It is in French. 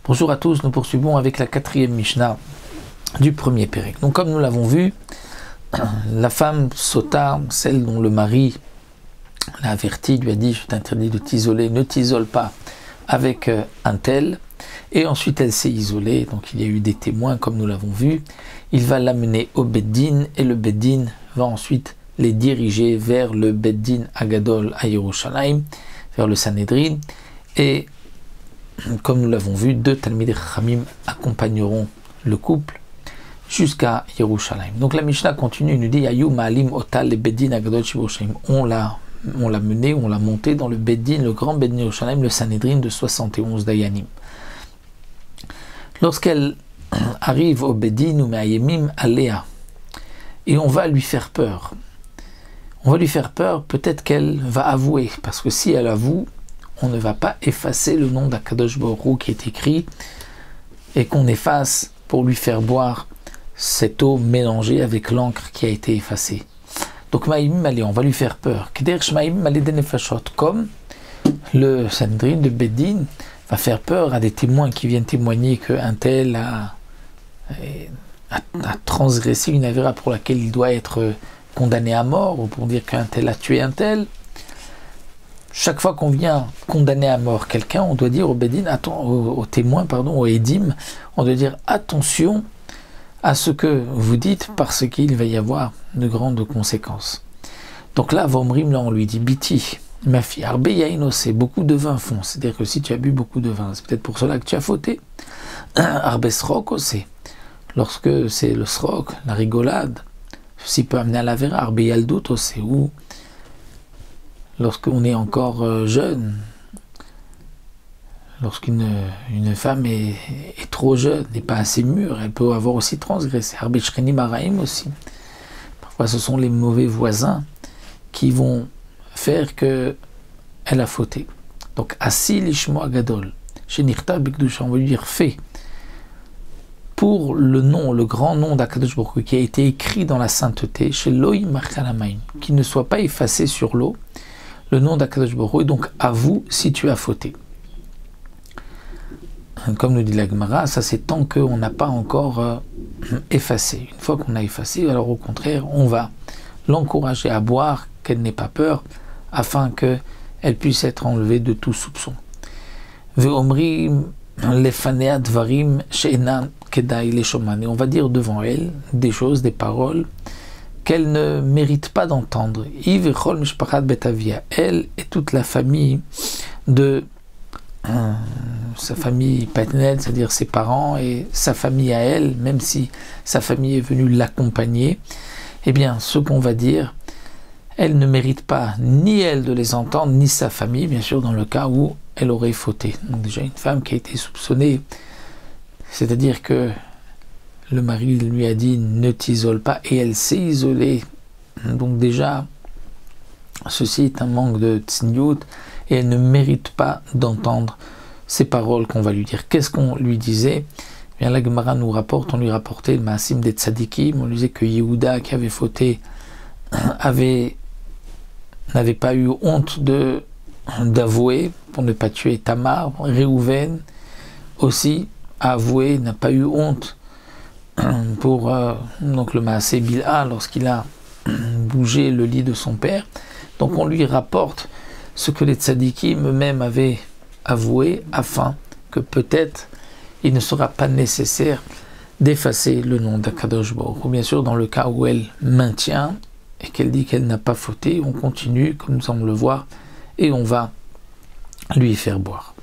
Bonjour à tous, nous poursuivons avec la 4e Mishnah du premier Pérec. Donc comme nous l'avons vu, la femme Sota, celle dont le mari l'a averti, lui a dit « je t'interdis de t'isoler, ne t'isole pas avec un tel ». Et ensuite elle s'est isolée, donc il y a eu des témoins comme nous l'avons vu. Il va l'amener au Beddin et le Beddin va ensuite les diriger vers le Beddin Agadol à Yerushalayim, vers le Sanhedrin. Et comme nous l'avont vu, 2 Talmidei Chachamim accompagneront le couple jusqu'à Yerushalayim. Donc la Mishnah continue, il nous dit Ayu Ma'alim Otal le Beddin Agadol Yerushalayim. On l'a mené, on l'a monté dans le Beddin, le grand Beddin Yerushalayim, le Sanhedrin de 71 Dayanim. Lorsqu'elle arrive au Beddin ou Me'ayemim Alea, et on va lui faire peur. On va lui faire peur, peut-être qu'elle va avouer, parce que si elle avoue, on ne va pas effacer le nom d'Akadosh Baruch Hu qui est écrit et qu'on efface pour lui faire boire cette eau mélangée avec l'encre qui a été effacée. Donc Ma'imim Alea, on va lui faire peur. Comme le Sanhedrin de Beddin va faire peur à des témoins qui viennent témoigner qu'un tel a transgressé une avéra pour laquelle il doit être condamné à mort, ou pour dire qu'un tel a tué un tel. Chaque fois qu'on vient condamner à mort quelqu'un, on doit dire au Beddin, aux témoins, au Edim, on doit dire attention à ce que vous dites parce qu'il va y avoir de grandes conséquences. Donc là, Vomrim, là on lui dit Biti, ma fille, Arbe Yaino, c'est beaucoup de vin fond, c'est-à-dire que si tu as bu beaucoup de vin, c'est peut-être pour cela que tu as fauté. Arbe Srok aussi, lorsque c'est le Srok, la rigolade, ceci peut amener à la vera. Arbe Yaldout aussi, ou lorsqu'on est encore jeune, lorsqu'une femme est trop jeune, n'est pas assez mûre, elle peut avoir aussi transgressé. Arbe Shcheni Maraim aussi. Parfois ce sont les mauvais voisins qui vont faire qu'elle a fauté. Donc, Asi Lishmo Agadol, chez Nirta Bikdusha, on va lui dire fait pour le nom, le grand nom d'Akadosh Baruch Hu qui a été écrit dans la sainteté, chez Loi Marchalamaim, qui ne soit pas effacé sur l'eau, le nom d'Akadosh Baruch Hu, et donc à vous si tu as fauté. Comme nous dit la Gemara, ça c'est tant qu'on n'a pas encore effacé. Une fois qu'on a effacé, alors au contraire, on va l'encourager à boire, qu'elle n'ait pas peur, afin qu'elle puisse être enlevée de tout soupçon. Ve'omri lefanea dvarim she'enan kedai leshoman. Et on va dire devant elle des choses, des paroles qu'elle ne mérite pas d'entendre. Elle et toute la famille de sa famille paternelle, c'est-à-dire ses parents et sa famille à elle, même si sa famille est venue l'accompagner, eh bien, ce qu'on va dire, elle ne mérite pas ni elle de les entendre, ni sa famille, bien sûr, dans le cas où elle aurait fauté. Donc déjà, une femme qui a été soupçonnée, c'est-à-dire que le mari lui a dit « ne t'isole pas » et elle s'est isolée. Donc déjà, ceci est un manque de tsniout et elle ne mérite pas d'entendre ces paroles qu'on va lui dire. Qu'est-ce qu'on lui disait? Bien, la Gemara nous rapporte, on lui rapportait le Maasim des Tzadikim, on lui disait que Yehuda qui avait fauté n'avait pas eu honte d'avouer pour ne pas tuer Tamar. Réhouven aussi a avoué, n'a pas eu honte pour donc le Maasé Bilha lorsqu'il a bougé le lit de son père. Donc on lui rapporte ce que les tzadikim eux-mêmes avaient avoué afin que peut-être il ne sera pas nécessaire d'effacer le nom d'Akadosh Baruch Hu. Bien sûr, dans le cas où elle maintient et qu'elle dit qu'elle n'a pas fauté, on continue, comme nous allons le voir, et on va lui faire boire.